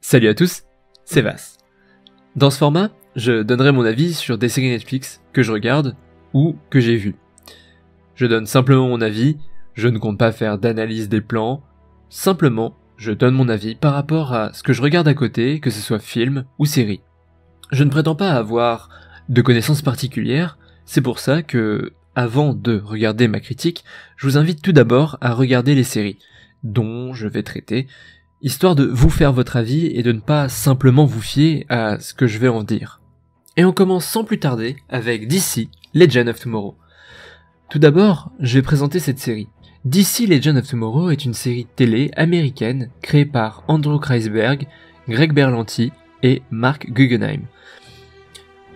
Salut à tous, c'est Vas. Dans ce format, je donnerai mon avis sur des séries Netflix que je regarde ou que j'ai vues. Je donne simplement mon avis, je ne compte pas faire d'analyse des plans, simplement je donne mon avis par rapport à ce que je regarde à côté, que ce soit film ou série. Je ne prétends pas avoir de connaissances particulières, c'est pour ça que, avant de regarder ma critique, je vous invite tout d'abord à regarder les séries, dont je vais traiter, histoire de vous faire votre avis et de ne pas simplement vous fier à ce que je vais en dire. Et on commence sans plus tarder avec DC Legend of Tomorrow. Tout d'abord, je vais présenter cette série. DC Legend of Tomorrow est une série télé américaine créée par Andrew Kreisberg, Greg Berlanti et Mark Guggenheim.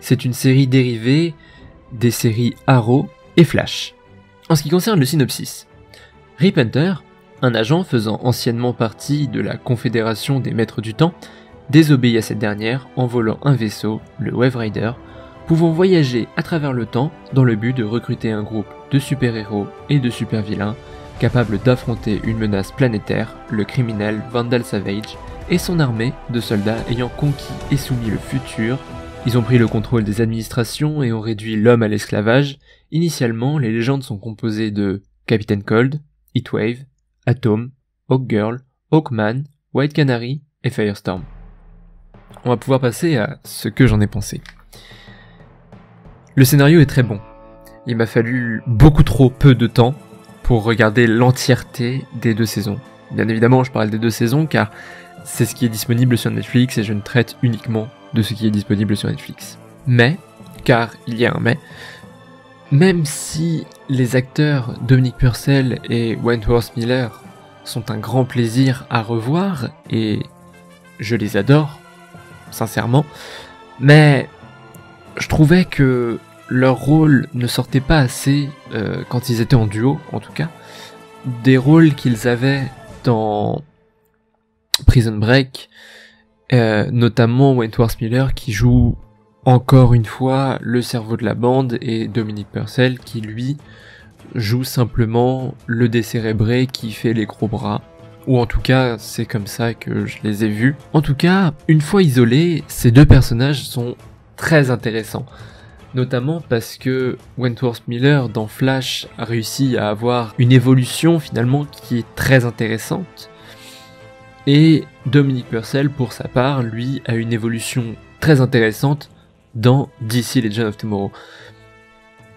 C'est une série dérivée des séries Arrow et Flash. En ce qui concerne le synopsis, Rip Hunter, un agent faisant anciennement partie de la Confédération des Maîtres du Temps, désobéit à cette dernière en volant un vaisseau, le Wave Rider, pouvant voyager à travers le temps dans le but de recruter un groupe de super-héros et de super-vilains capables d'affronter une menace planétaire, le criminel Vandal Savage, et son armée de soldats ayant conquis et soumis le futur. Ils ont pris le contrôle des administrations et ont réduit l'homme à l'esclavage. Initialement, les légendes sont composées de Captain Cold, Heatwave, Atom, Hawkgirl, Hawkman, White Canary et Firestorm. On va pouvoir passer à ce que j'en ai pensé. Le scénario est très bon. Il m'a fallu beaucoup trop peu de temps pour regarder l'entièreté des 2 saisons. Bien évidemment, je parle des 2 saisons car c'est ce qui est disponible sur Netflix et je ne traite uniquement de ce qui est disponible sur Netflix. Mais, car il y a un mais, même si les acteurs Dominic Purcell et Wentworth Miller sont un grand plaisir à revoir, et je les adore, sincèrement, mais je trouvais que leur rôle ne sortait pas assez, quand ils étaient en duo en tout cas, des rôles qu'ils avaient dans Prison Break, notamment Wentworth Miller qui joue encore une fois le cerveau de la bande et Dominic Purcell qui lui joue simplement le décérébré qui fait les gros bras. Ou en tout cas, c'est comme ça que je les ai vus. En tout cas, une fois isolés, ces 2 personnages sont très intéressants. Notamment parce que Wentworth Miller dans Flash a réussi à avoir une évolution finalement qui est très intéressante. Et Dominic Purcell, pour sa part, lui, a une évolution très intéressante dans DC Legend of Tomorrow.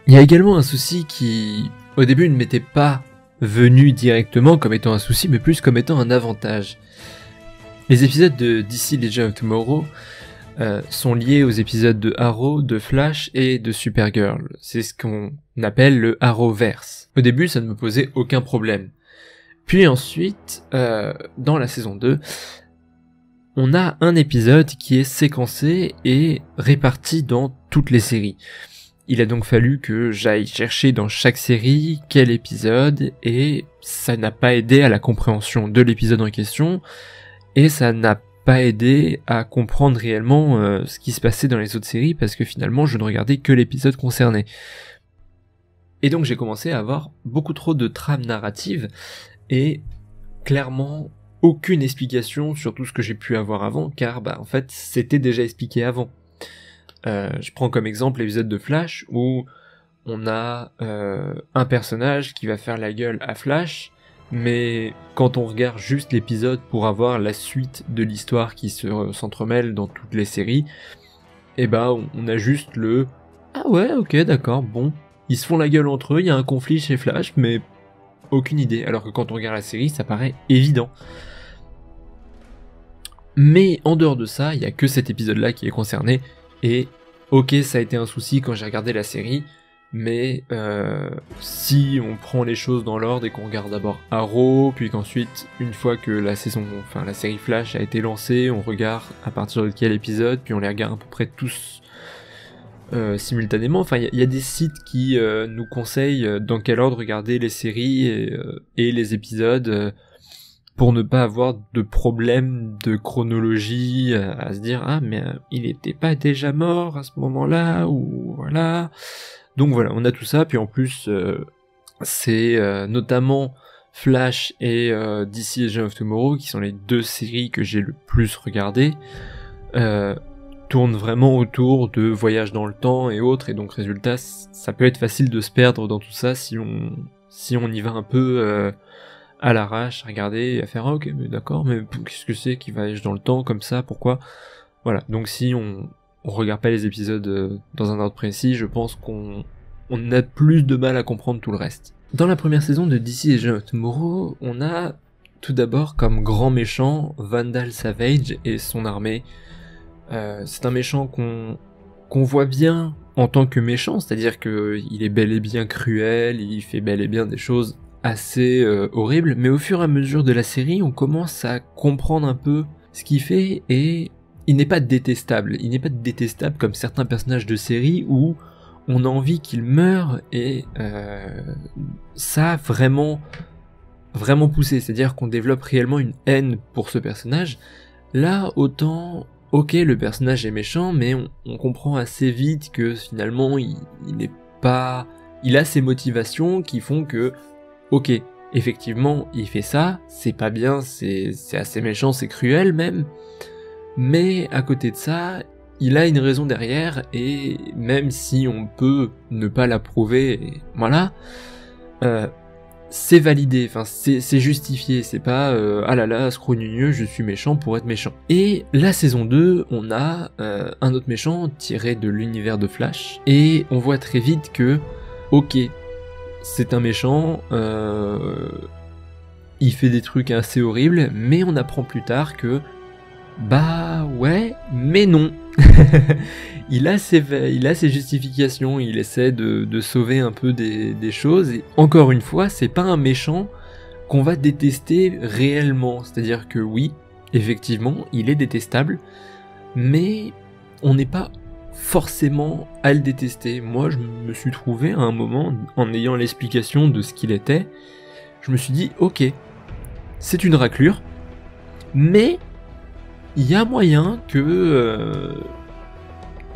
Il y a également un souci qui, au début, ne m'était pas venu directement comme étant un souci, mais plus comme étant un avantage. Les épisodes de DC Legend of Tomorrow sont liés aux épisodes de Arrow, de Flash et de Supergirl. C'est ce qu'on appelle le Arrowverse. Au début, ça ne me posait aucun problème. Puis ensuite, dans la saison 2, on a un épisode qui est séquencé et réparti dans toutes les séries. Il a donc fallu que j'aille chercher dans chaque série quel épisode, et ça n'a pas aidé à la compréhension de l'épisode en question, et ça n'a pas aidé à comprendre réellement ce qui se passait dans les autres séries, parce que finalement je ne regardais que l'épisode concerné. Et donc j'ai commencé à avoir beaucoup trop de trames narratives, et clairement aucune explication sur tout ce que j'ai pu avoir avant, car en fait c'était déjà expliqué avant. Je prends comme exemple l'épisode de Flash où on a un personnage qui va faire la gueule à Flash, mais quand on regarde juste l'épisode pour avoir la suite de l'histoire qui s'entremêle dans toutes les séries, on a juste le « Ah ouais, ok, d'accord, bon, ils se font la gueule entre eux, il y a un conflit chez Flash, mais aucune idée. » Alors que quand on regarde la série, ça paraît évident. Mais en dehors de ça, il n'y a que cet épisode-là qui est concerné, et ok, ça a été un souci quand j'ai regardé la série, mais si on prend les choses dans l'ordre et qu'on regarde d'abord Arrow, puis qu'ensuite, une fois que la série Flash a été lancée, on regarde à partir de quel épisode, puis on les regarde à peu près tous simultanément. Enfin, il y a des sites qui nous conseillent dans quel ordre regarder les séries et les épisodes, pour ne pas avoir de problème de chronologie, à se dire « Ah, mais il était pas déjà mort à ce moment-là » ou voilà. Donc voilà, on a tout ça, puis en plus, c'est notamment Flash et DC Legends of Tomorrow, qui sont les 2 séries que j'ai le plus regardées, tournent vraiment autour de voyages dans le temps et autres, et donc résultat, ça peut être facile de se perdre dans tout ça si on y va un peu à l'arrache, à regarder et à faire ok, mais d'accord, mais qu'est-ce que c'est qui voyage dans le temps comme ça, pourquoi? Voilà, donc si on regarde pas les épisodes dans un ordre précis, je pense qu'on a plus de mal à comprendre tout le reste. Dans la première saison de DC Legends of Tomorrow, on a tout d'abord comme grand méchant Vandal Savage et son armée. C'est un méchant qu'on voit bien en tant que méchant, c'est-à-dire qu'il est bel et bien cruel, il fait bel et bien des choses assez horribles, mais au fur et à mesure de la série, on commence à comprendre un peu ce qu'il fait, et il n'est pas détestable. Il n'est pas détestable comme certains personnages de série où on a envie qu'il meure, et ça a vraiment poussé, c'est-à-dire qu'on développe réellement une haine pour ce personnage. Là, autant, ok, le personnage est méchant, mais on comprend assez vite que finalement, il n'est pas... Il a ses motivations qui font que, ok, effectivement, il fait ça, c'est pas bien, c'est assez méchant, c'est cruel même, mais à côté de ça, il a une raison derrière, et même si on peut ne pas l'approuver, voilà, c'est validé, enfin c'est justifié, c'est pas ah là là, scrogneux, je suis méchant pour être méchant. Et la saison 2, on a un autre méchant tiré de l'univers de Flash, et on voit très vite que, ok, c'est un méchant, il fait des trucs assez horribles, mais on apprend plus tard que, bah ouais, mais non. il a ses justifications, il essaie de sauver un peu des choses, et encore une fois, c'est pas un méchant qu'on va détester réellement, c'est-à-dire que oui, effectivement, il est détestable, mais on n'est pas forcément à le détester. Moi, je me suis trouvé à un moment, en ayant l'explication de ce qu'il était, je me suis dit, ok, c'est une raclure, mais il y a moyen que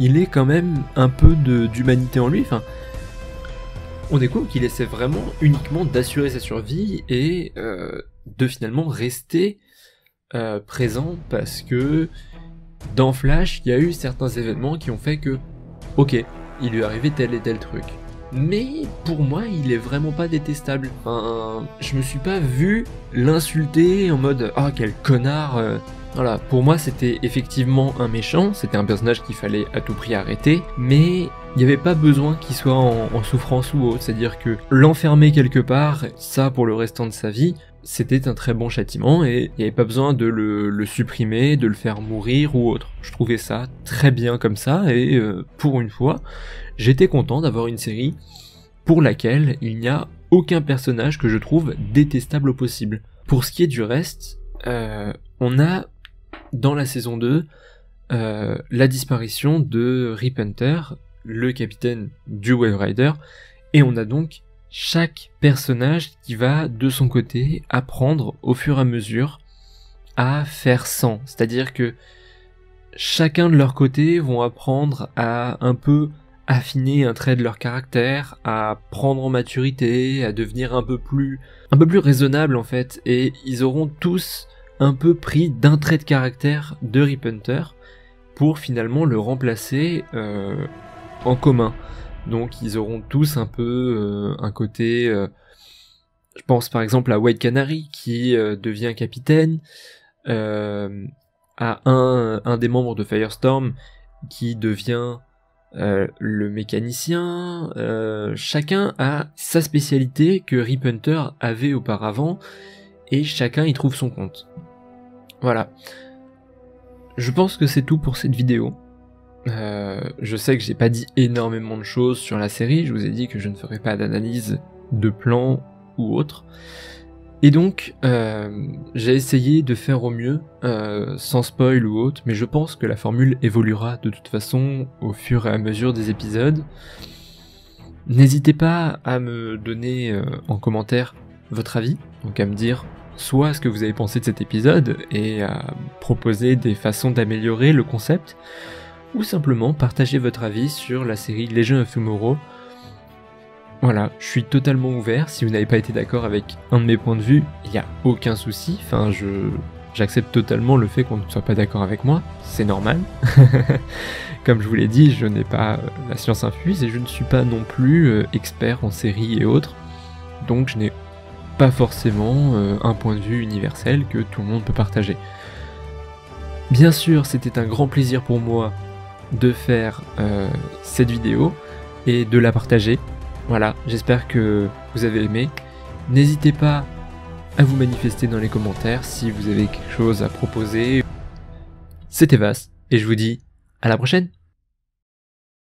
il ait quand même un peu d'humanité en lui. Enfin, on découvre qu'il essaie vraiment uniquement d'assurer sa survie et de finalement rester présent, parce que dans Flash, il y a eu certains événements qui ont fait que, ok, il lui est arrivé tel et tel truc. Mais pour moi, il est vraiment pas détestable. Enfin, je me suis pas vu l'insulter en mode « Ah, quel connard !» Voilà, pour moi c'était effectivement un méchant, c'était un personnage qu'il fallait à tout prix arrêter, mais il n'y avait pas besoin qu'il soit en souffrance ou autre, c'est-à-dire que l'enfermer quelque part, ça pour le restant de sa vie, c'était un très bon châtiment, et il n'y avait pas besoin de le supprimer, de le faire mourir ou autre. Je trouvais ça très bien comme ça, et pour une fois, j'étais content d'avoir une série pour laquelle il n'y a aucun personnage que je trouve détestable au possible. Pour ce qui est du reste, on a dans la saison 2 la disparition de Rip Hunter, le capitaine du Wave Rider, et on a donc chaque personnage qui va de son côté apprendre au fur et à mesure à faire sans, c'est-à-dire que chacun de leur côté vont apprendre à un peu affiner un trait de leur caractère, à prendre en maturité, à devenir un peu plus raisonnable en fait, et ils auront tous un peu pris d'un trait de caractère de Rip Hunter pour finalement le remplacer en commun. Donc ils auront tous un peu un côté... je pense par exemple à White Canary qui devient capitaine, à un des membres de Firestorm qui devient le mécanicien. Chacun a sa spécialité que Rip Hunter avait auparavant, et chacun y trouve son compte. Voilà. Je pense que c'est tout pour cette vidéo. Je sais que j'ai pas dit énormément de choses sur la série, je vous ai dit que je ne ferai pas d'analyse de plan ou autre. Et donc, j'ai essayé de faire au mieux, sans spoil ou autre, mais je pense que la formule évoluera de toute façon au fur et à mesure des épisodes. N'hésitez pas à me donner en commentaire votre avis, donc à me dire soit ce que vous avez pensé de cet épisode et à proposer des façons d'améliorer le concept, ou simplement partager votre avis sur la série Legends of Tomorrow. Voilà, je suis totalement ouvert. Si vous n'avez pas été d'accord avec un de mes points de vue, il n'y a aucun souci. Enfin, j'accepte totalement le fait qu'on ne soit pas d'accord avec moi. C'est normal. Comme je vous l'ai dit, je n'ai pas la science infuse et je ne suis pas non plus expert en séries et autres. Donc je n'ai pas forcément un point de vue universel que tout le monde peut partager. Bien sûr, c'était un grand plaisir pour moi de faire cette vidéo et de la partager. Voilà, j'espère que vous avez aimé. N'hésitez pas à vous manifester dans les commentaires si vous avez quelque chose à proposer. C'était Vas, et je vous dis à la prochaine.